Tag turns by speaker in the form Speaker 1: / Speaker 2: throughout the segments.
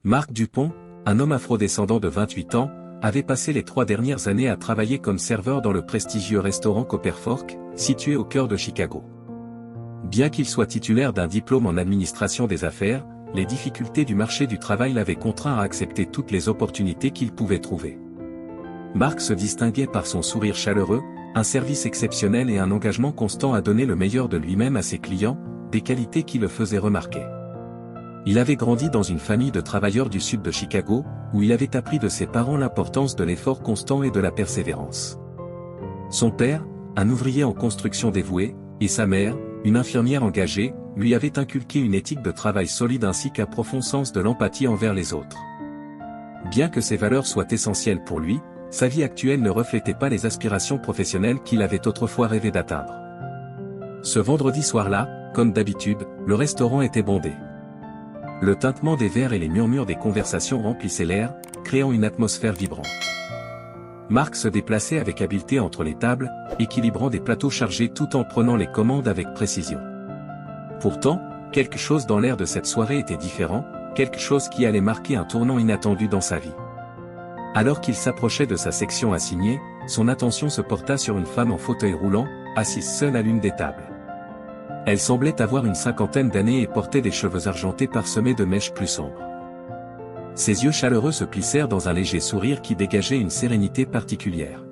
Speaker 1: Marc Dupont, un homme afrodescendant de 28 ans, avait passé les 3 dernières années à travailler comme serveur dans le prestigieux restaurant Copper Fork, situé au cœur de Chicago. Bien qu'il soit titulaire d'un diplôme en administration des affaires, les difficultés du marché du travail l'avaient contraint à accepter toutes les opportunités qu'il pouvait trouver. Marc se distinguait par son sourire chaleureux, un service exceptionnel et un engagement constant à donner le meilleur de lui-même à ses clients, des qualités qui le faisaient remarquer. Il avait grandi dans une famille de travailleurs du sud de Chicago, où il avait appris de ses parents l'importance de l'effort constant et de la persévérance. Son père, un ouvrier en construction dévoué, et sa mère, une infirmière engagée, lui avaient inculqué une éthique de travail solide ainsi qu'un profond sens de l'empathie envers les autres. Bien que ces valeurs soient essentielles pour lui, sa vie actuelle ne reflétait pas les aspirations professionnelles qu'il avait autrefois rêvé d'atteindre. Ce vendredi soir-là, comme d'habitude, le restaurant était bondé. Le tintement des verres et les murmures des conversations remplissaient l'air, créant une atmosphère vibrante. Marc se déplaçait avec habileté entre les tables, équilibrant des plateaux chargés tout en prenant les commandes avec précision. Pourtant, quelque chose dans l'air de cette soirée était différent, quelque chose qui allait marquer un tournant inattendu dans sa vie. Alors qu'il s'approchait de sa section assignée, son attention se porta sur une femme en fauteuil roulant, assise seule à l'une des tables. Elle semblait avoir une 50aine d'années et portait des cheveux argentés parsemés de mèches plus sombres. Ses yeux chaleureux se plissèrent dans un léger sourire qui dégageait une sérénité particulière.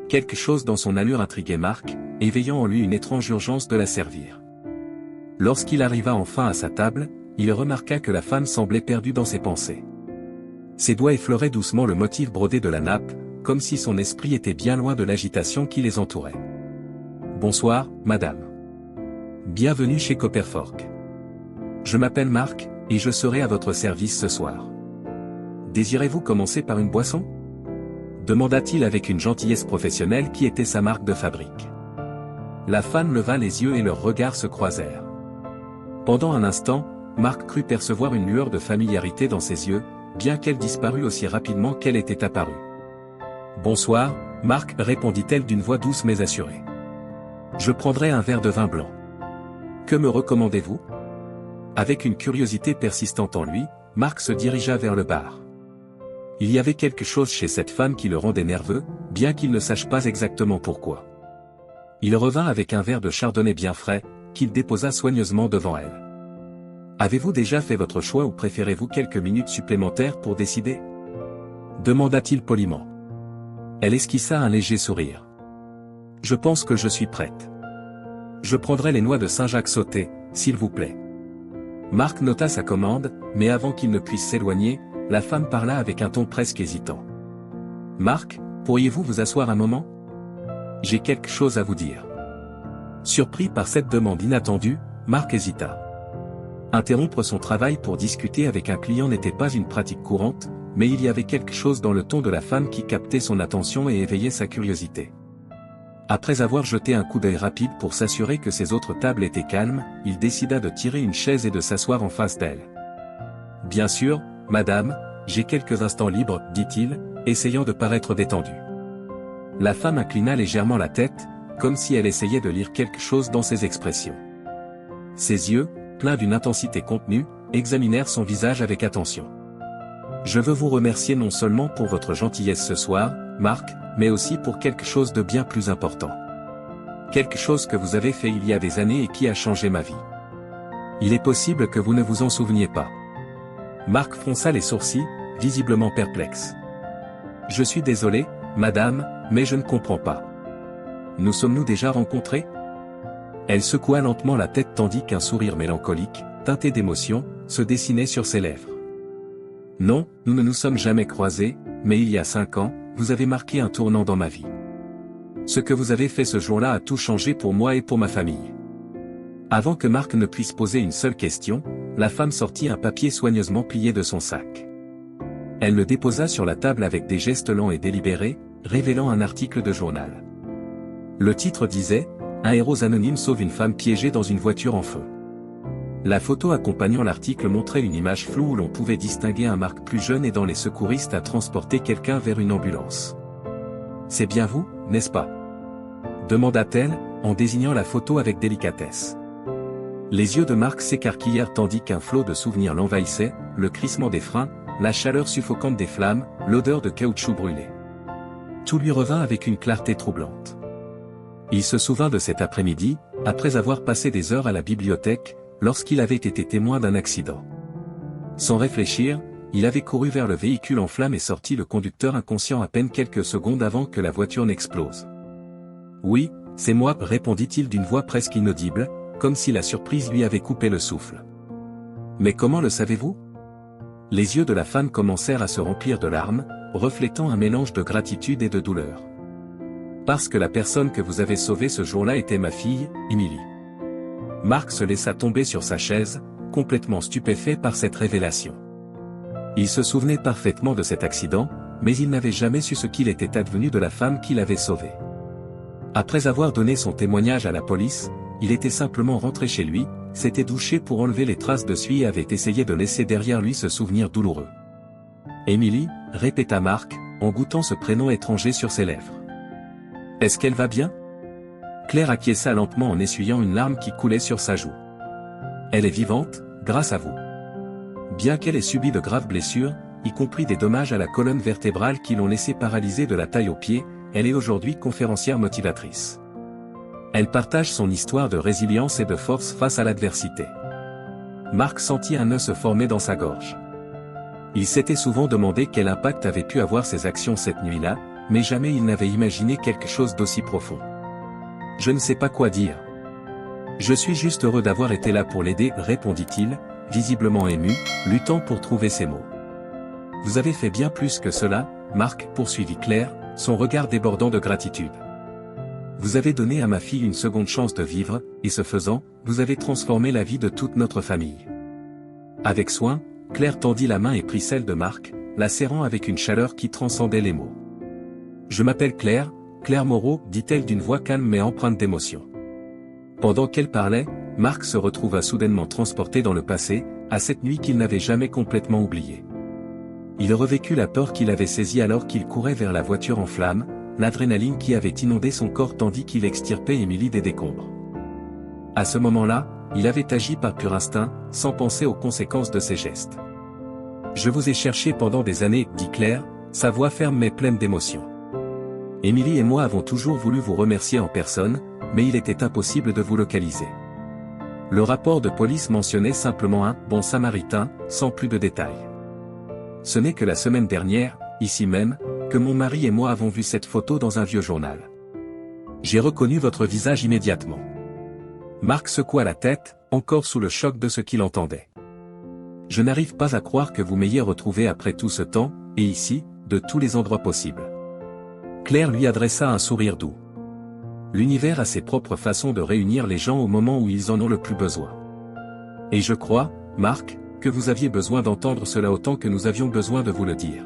Speaker 1: Quelque chose dans son allure intriguait Marc, éveillant en lui une étrange urgence de la servir. Lorsqu'il arriva enfin à sa table, il remarqua que la femme semblait perdue dans ses pensées. Ses doigts effleuraient doucement le motif brodé de la nappe, comme si son esprit était bien loin de l'agitation qui les entourait. « Bonsoir, madame. Bienvenue chez Copper Fork. Je m'appelle Marc, et je serai à votre service ce soir. Désirez-vous commencer par une boisson ? Demanda-t-il avec une gentillesse professionnelle qui était sa marque de fabrique. La femme leva les yeux et leurs regards se croisèrent. Pendant un instant, Marc crut percevoir une lueur de familiarité dans ses yeux, bien qu'elle disparût aussi rapidement qu'elle était apparue. « Bonsoir, Marc, répondit-elle d'une voix douce mais assurée. Je prendrai un verre de vin blanc. Que me recommandez-vous ? Avec une curiosité persistante en lui, Marc se dirigea vers le bar. Il y avait quelque chose chez cette femme qui le rendait nerveux, bien qu'il ne sache pas exactement pourquoi. Il revint avec un verre de chardonnay bien frais, qu'il déposa soigneusement devant elle. « Avez-vous déjà fait votre choix ou préférez-vous quelques minutes supplémentaires pour décider ?» demanda-t-il poliment. Elle esquissa un léger sourire. « Je pense que je suis prête. Je prendrai les noix de Saint-Jacques sautées, s'il vous plaît. » Marc nota sa commande, mais avant qu'il ne puisse s'éloigner, la femme parla avec un ton presque hésitant. « Marc, pourriez-vous vous asseoir un moment ? J'ai quelque chose à vous dire. » Surpris par cette demande inattendue, Marc hésita. Interrompre son travail pour discuter avec un client n'était pas une pratique courante, mais il y avait quelque chose dans le ton de la femme qui captait son attention et éveillait sa curiosité. Après avoir jeté un coup d'œil rapide pour s'assurer que ses autres tables étaient calmes, il décida de tirer une chaise et de s'asseoir en face d'elle. « Bien sûr, madame, j'ai quelques instants libres, dit-il, essayant de paraître détendu. La femme inclina légèrement la tête, comme si elle essayait de lire quelque chose dans ses expressions. Ses yeux, pleins d'une intensité contenue, examinèrent son visage avec attention. « Je veux vous remercier non seulement pour votre gentillesse ce soir, Marc, mais aussi pour quelque chose de bien plus important. Quelque chose que vous avez fait il y a des années et qui a changé ma vie. Il est possible que vous ne vous en souveniez pas. » Marc fronça les sourcils, visiblement perplexe. « Je suis désolé, madame, mais je ne comprends pas. Nous sommes-nous déjà rencontrés ? » Elle secoua lentement la tête tandis qu'un sourire mélancolique, teinté d'émotion, se dessinait sur ses lèvres. « Non, nous ne nous sommes jamais croisés, mais il y a 5 ans, vous avez marqué un tournant dans ma vie. Ce que vous avez fait ce jour-là a tout changé pour moi et pour ma famille. » Avant que Marc ne puisse poser une seule question, la femme sortit un papier soigneusement plié de son sac. Elle le déposa sur la table avec des gestes lents et délibérés, révélant un article de journal. Le titre disait « Un héros anonyme sauve une femme piégée dans une voiture en feu ». La photo accompagnant l'article montrait une image floue où l'on pouvait distinguer un Marc plus jeune aidant les secouristes à transporter quelqu'un vers une ambulance. « C'est bien vous, n'est-ce pas ? demanda-t-elle, en désignant la photo avec délicatesse. Les yeux de Marc s'écarquillèrent tandis qu'un flot de souvenirs l'envahissait, le crissement des freins, la chaleur suffocante des flammes, l'odeur de caoutchouc brûlé. Tout lui revint avec une clarté troublante. Il se souvint de cet après-midi, après avoir passé des heures à la bibliothèque, lorsqu'il avait été témoin d'un accident. Sans réfléchir, il avait couru vers le véhicule en flammes et sorti le conducteur inconscient à peine quelques secondes avant que la voiture n'explose. « Oui, c'est moi », répondit-il d'une voix presque inaudible, comme si la surprise lui avait coupé le souffle. « Mais comment le savez-vous » Les yeux de la femme commencèrent à se remplir de larmes, reflétant un mélange de gratitude et de douleur. « Parce que la personne que vous avez sauvée ce jour-là était ma fille, Emily. » Marc se laissa tomber sur sa chaise, complètement stupéfait par cette révélation. Il se souvenait parfaitement de cet accident, mais il n'avait jamais su ce qu'il était advenu de la femme qui l'avait sauvé. Après avoir donné son témoignage à la police, il était simplement rentré chez lui, s'était douché pour enlever les traces de suie et avait essayé de laisser derrière lui ce souvenir douloureux. « Emily » répéta Marc, en goûtant ce prénom étranger sur ses lèvres. « Est-ce qu'elle va bien » Claire acquiesça lentement en essuyant une larme qui coulait sur sa joue. « Elle est vivante, grâce à vous. Bien qu'elle ait subi de graves blessures, y compris des dommages à la colonne vertébrale qui l'ont laissée paralysée de la taille aux pieds, elle est aujourd'hui conférencière motivatrice. Elle partage son histoire de résilience et de force face à l'adversité. » Marc sentit un nœud se former dans sa gorge. Il s'était souvent demandé quel impact avaient pu avoir ses actions cette nuit-là, mais jamais il n'avait imaginé quelque chose d'aussi profond. « Je ne sais pas quoi dire. Je suis juste heureux d'avoir été là pour l'aider, » répondit-il, visiblement ému, luttant pour trouver ses mots. « Vous avez fait bien plus que cela, Marc, » poursuivit Claire, son regard débordant de gratitude. « Vous avez donné à ma fille une seconde chance de vivre, et ce faisant, vous avez transformé la vie de toute notre famille. » Avec soin, Claire tendit la main et prit celle de Marc, la serrant avec une chaleur qui transcendait les mots. « Je m'appelle Claire, Claire Moreau, » dit-elle d'une voix calme mais empreinte d'émotion. Pendant qu'elle parlait, Marc se retrouva soudainement transporté dans le passé, à cette nuit qu'il n'avait jamais complètement oubliée. Il revécut la peur qu'il avait saisie alors qu'il courait vers la voiture en flammes, l'adrénaline qui avait inondé son corps tandis qu'il extirpait Emily des décombres. À ce moment-là, il avait agi par pur instinct, sans penser aux conséquences de ses gestes. « Je vous ai cherché pendant des années, » dit Claire, sa voix ferme mais pleine d'émotion. « Emily et moi avons toujours voulu vous remercier en personne, mais il était impossible de vous localiser. » Le rapport de police mentionnait simplement un « bon samaritain », sans plus de détails. Ce n'est que la semaine dernière, ici même, que mon mari et moi avons vu cette photo dans un vieux journal. J'ai reconnu votre visage immédiatement. Marc secoua la tête, encore sous le choc de ce qu'il entendait. Je n'arrive pas à croire que vous m'ayez retrouvé après tout ce temps, et ici, de tous les endroits possibles. Claire lui adressa un sourire doux. L'univers a ses propres façons de réunir les gens au moment où ils en ont le plus besoin. Et je crois, Marc, que vous aviez besoin d'entendre cela autant que nous avions besoin de vous le dire.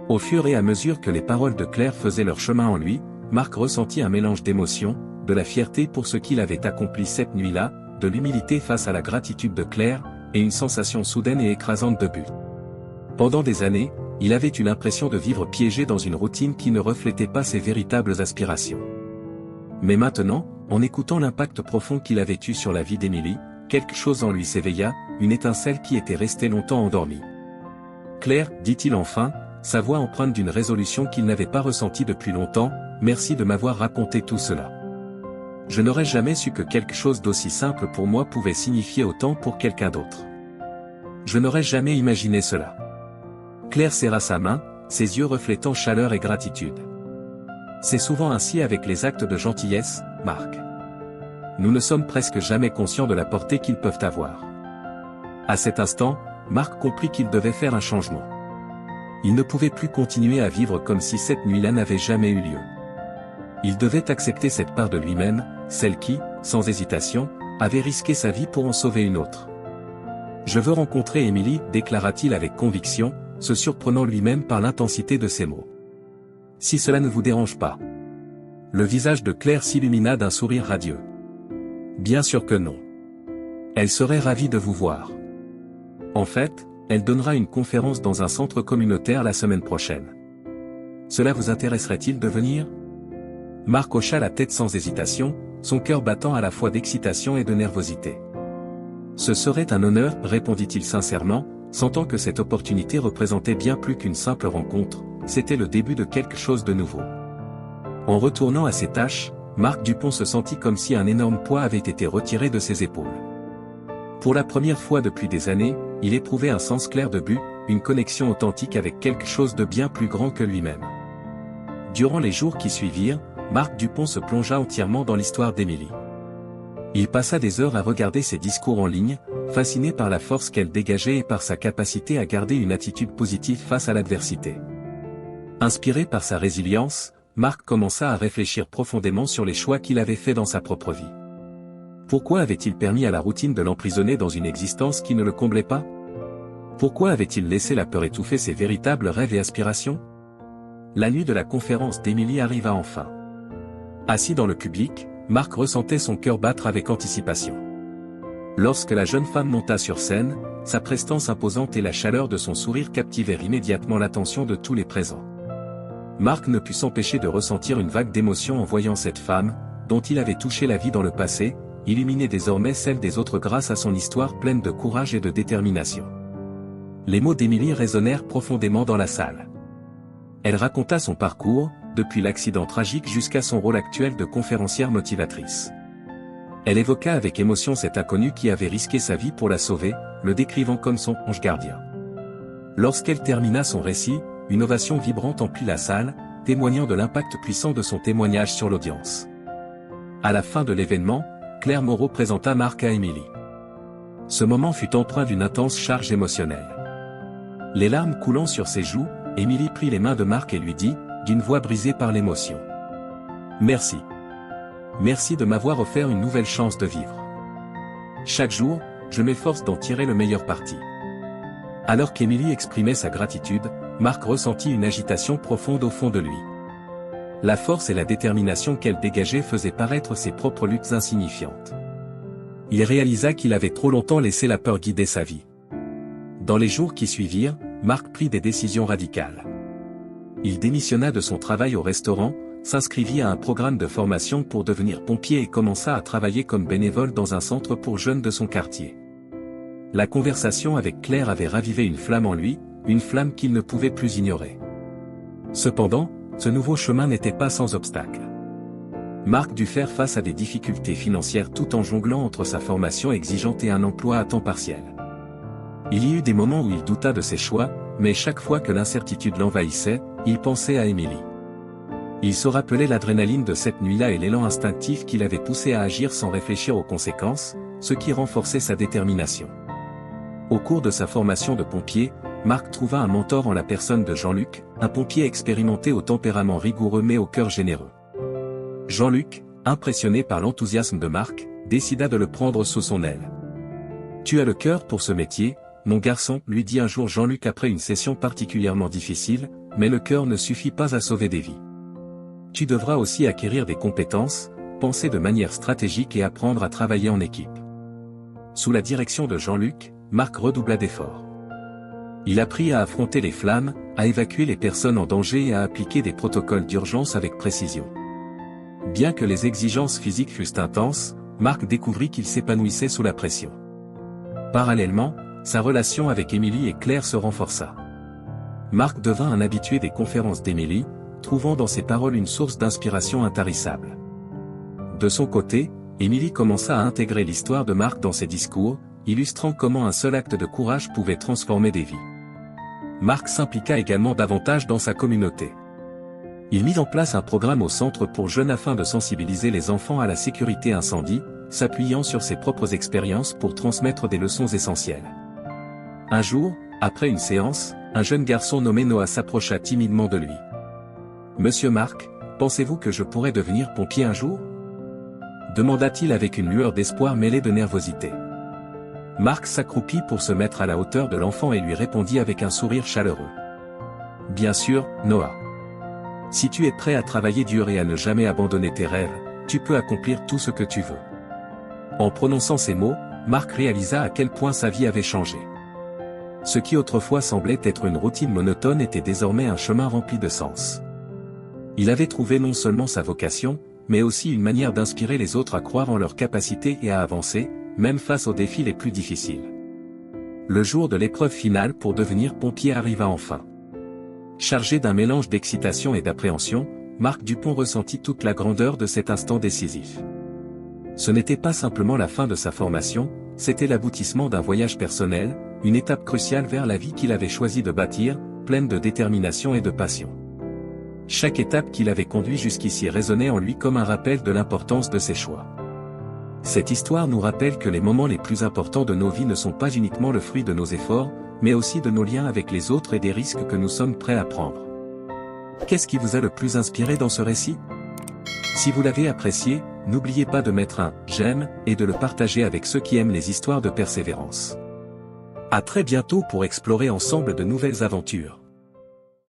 Speaker 1: Au fur et à mesure que les paroles de Claire faisaient leur chemin en lui, Marc ressentit un mélange d'émotions, de la fierté pour ce qu'il avait accompli cette nuit-là, de l'humilité face à la gratitude de Claire, et une sensation soudaine et écrasante de but. Pendant des années, il avait eu l'impression de vivre piégé dans une routine qui ne reflétait pas ses véritables aspirations. Mais maintenant, en écoutant l'impact profond qu'il avait eu sur la vie d'Emily, quelque chose en lui s'éveilla, une étincelle qui était restée longtemps endormie. « Claire, » dit-il enfin, sa voix empreinte d'une résolution qu'il n'avait pas ressentie depuis longtemps, « merci de m'avoir raconté tout cela. Je n'aurais jamais su que quelque chose d'aussi simple pour moi pouvait signifier autant pour quelqu'un d'autre. Je n'aurais jamais imaginé cela. » Claire serra sa main, ses yeux reflétant chaleur et gratitude. C'est souvent ainsi avec les actes de gentillesse, Marc. Nous ne sommes presque jamais conscients de la portée qu'ils peuvent avoir. À cet instant, Marc comprit qu'il devait faire un changement. Il ne pouvait plus continuer à vivre comme si cette nuit-là n'avait jamais eu lieu. Il devait accepter cette part de lui-même, celle qui, sans hésitation, avait risqué sa vie pour en sauver une autre. « Je veux rencontrer Emily », déclara-t-il avec conviction, se surprenant lui-même par l'intensité de ses mots. « Si cela ne vous dérange pas. » Le visage de Claire s'illumina d'un sourire radieux. « Bien sûr que non. Elle serait ravie de vous voir. En fait, elle donnera une conférence dans un centre communautaire la semaine prochaine. Cela vous intéresserait-il de venir ?» Marc hocha la tête sans hésitation, son cœur battant à la fois d'excitation et de nervosité. Ce serait un honneur, répondit-il sincèrement, sentant que cette opportunité représentait bien plus qu'une simple rencontre, c'était le début de quelque chose de nouveau. En retournant à ses tâches, Marc Dupont se sentit comme si un énorme poids avait été retiré de ses épaules. Pour la première fois depuis des années, il éprouvait un sens clair de but, une connexion authentique avec quelque chose de bien plus grand que lui-même. Durant les jours qui suivirent, Marc Dupont se plongea entièrement dans l'histoire d'Émilie. Il passa des heures à regarder ses discours en ligne, fasciné par la force qu'elle dégageait et par sa capacité à garder une attitude positive face à l'adversité. Inspiré par sa résilience, Marc commença à réfléchir profondément sur les choix qu'il avait faits dans sa propre vie. Pourquoi avait-il permis à la routine de l'emprisonner dans une existence qui ne le comblait pas? Pourquoi avait-il laissé la peur étouffer ses véritables rêves et aspirations? La nuit de la conférence d'Émilie arriva enfin. Assis dans le public, Marc ressentait son cœur battre avec anticipation. Lorsque la jeune femme monta sur scène, sa prestance imposante et la chaleur de son sourire captivèrent immédiatement l'attention de tous les présents. Marc ne put s'empêcher de ressentir une vague d'émotion en voyant cette femme, dont il avait touché la vie dans le passé, illuminer désormais celle des autres grâce à son histoire pleine de courage et de détermination. Les mots d'Émilie résonnèrent profondément dans la salle. Elle raconta son parcours, depuis l'accident tragique jusqu'à son rôle actuel de conférencière motivatrice. Elle évoqua avec émotion cet inconnu qui avait risqué sa vie pour la sauver, le décrivant comme son « ange gardien ». Lorsqu'elle termina son récit, une ovation vibrante emplit la salle, témoignant de l'impact puissant de son témoignage sur l'audience. À la fin de l'événement, Claire Moreau présenta Marc à Émilie. Ce moment fut empreint d'une intense charge émotionnelle. Les larmes coulant sur ses joues, Émilie prit les mains de Marc et lui dit, d'une voix brisée par l'émotion. « Merci. Merci de m'avoir offert une nouvelle chance de vivre. Chaque jour, je m'efforce d'en tirer le meilleur parti. » Alors qu'Émilie exprimait sa gratitude, Marc ressentit une agitation profonde au fond de lui. La force et la détermination qu'elle dégageait faisaient paraître ses propres luttes insignifiantes. Il réalisa qu'il avait trop longtemps laissé la peur guider sa vie. Dans les jours qui suivirent, Marc prit des décisions radicales. Il démissionna de son travail au restaurant, s'inscrivit à un programme de formation pour devenir pompier et commença à travailler comme bénévole dans un centre pour jeunes de son quartier. La conversation avec Claire avait ravivé une flamme en lui, une flamme qu'il ne pouvait plus ignorer. Cependant, ce nouveau chemin n'était pas sans obstacle. Marc dut faire face à des difficultés financières tout en jonglant entre sa formation exigeante et un emploi à temps partiel. Il y eut des moments où il douta de ses choix, mais chaque fois que l'incertitude l'envahissait, il pensait à Émilie. Il se rappelait l'adrénaline de cette nuit-là et l'élan instinctif qui l'avait poussé à agir sans réfléchir aux conséquences, ce qui renforçait sa détermination. Au cours de sa formation de pompier, Marc trouva un mentor en la personne de Jean-Luc, un pompier expérimenté au tempérament rigoureux mais au cœur généreux. Jean-Luc, impressionné par l'enthousiasme de Marc, décida de le prendre sous son aile. « Tu as le cœur pour ce métier, mon garçon, » lui dit un jour Jean-Luc après une session particulièrement difficile, « mais le cœur ne suffit pas à sauver des vies. Tu devras aussi acquérir des compétences, penser de manière stratégique et apprendre à travailler en équipe. » Sous la direction de Jean-Luc, Marc redoubla d'efforts. Il apprit à affronter les flammes, à évacuer les personnes en danger et à appliquer des protocoles d'urgence avec précision. Bien que les exigences physiques fussent intenses, Marc découvrit qu'il s'épanouissait sous la pression. Parallèlement, sa relation avec Émilie et Claire se renforça. Marc devint un habitué des conférences d'Émilie, trouvant dans ses paroles une source d'inspiration intarissable. De son côté, Émilie commença à intégrer l'histoire de Marc dans ses discours, illustrant comment un seul acte de courage pouvait transformer des vies. Marc s'impliqua également davantage dans sa communauté. Il mit en place un programme au centre pour jeunes afin de sensibiliser les enfants à la sécurité incendie, s'appuyant sur ses propres expériences pour transmettre des leçons essentielles. Un jour, après une séance, un jeune garçon nommé Noah s'approcha timidement de lui. « Monsieur Marc, pensez-vous que je pourrais devenir pompier un jour ?» demanda-t-il avec une lueur d'espoir mêlée de nervosité. Marc s'accroupit pour se mettre à la hauteur de l'enfant et lui répondit avec un sourire chaleureux. « Bien sûr, Noah. Si tu es prêt à travailler dur et à ne jamais abandonner tes rêves, tu peux accomplir tout ce que tu veux. » En prononçant ces mots, Marc réalisa à quel point sa vie avait changé. Ce qui autrefois semblait être une routine monotone était désormais un chemin rempli de sens. Il avait trouvé non seulement sa vocation, mais aussi une manière d'inspirer les autres à croire en leurs capacités et à avancer, même face aux défis les plus difficiles. Le jour de l'épreuve finale pour devenir pompier arriva enfin. Chargé d'un mélange d'excitation et d'appréhension, Marc Dupont ressentit toute la grandeur de cet instant décisif. Ce n'était pas simplement la fin de sa formation, c'était l'aboutissement d'un voyage personnel, une étape cruciale vers la vie qu'il avait choisi de bâtir, pleine de détermination et de passion. Chaque étape qu'il avait conduit jusqu'ici résonnait en lui comme un rappel de l'importance de ses choix. Cette histoire nous rappelle que les moments les plus importants de nos vies ne sont pas uniquement le fruit de nos efforts, mais aussi de nos liens avec les autres et des risques que nous sommes prêts à prendre. Qu'est-ce qui vous a le plus inspiré dans ce récit? Si vous l'avez apprécié, n'oubliez pas de mettre un « j'aime » et de le partager avec ceux qui aiment les histoires de persévérance. À très bientôt pour explorer ensemble de nouvelles aventures.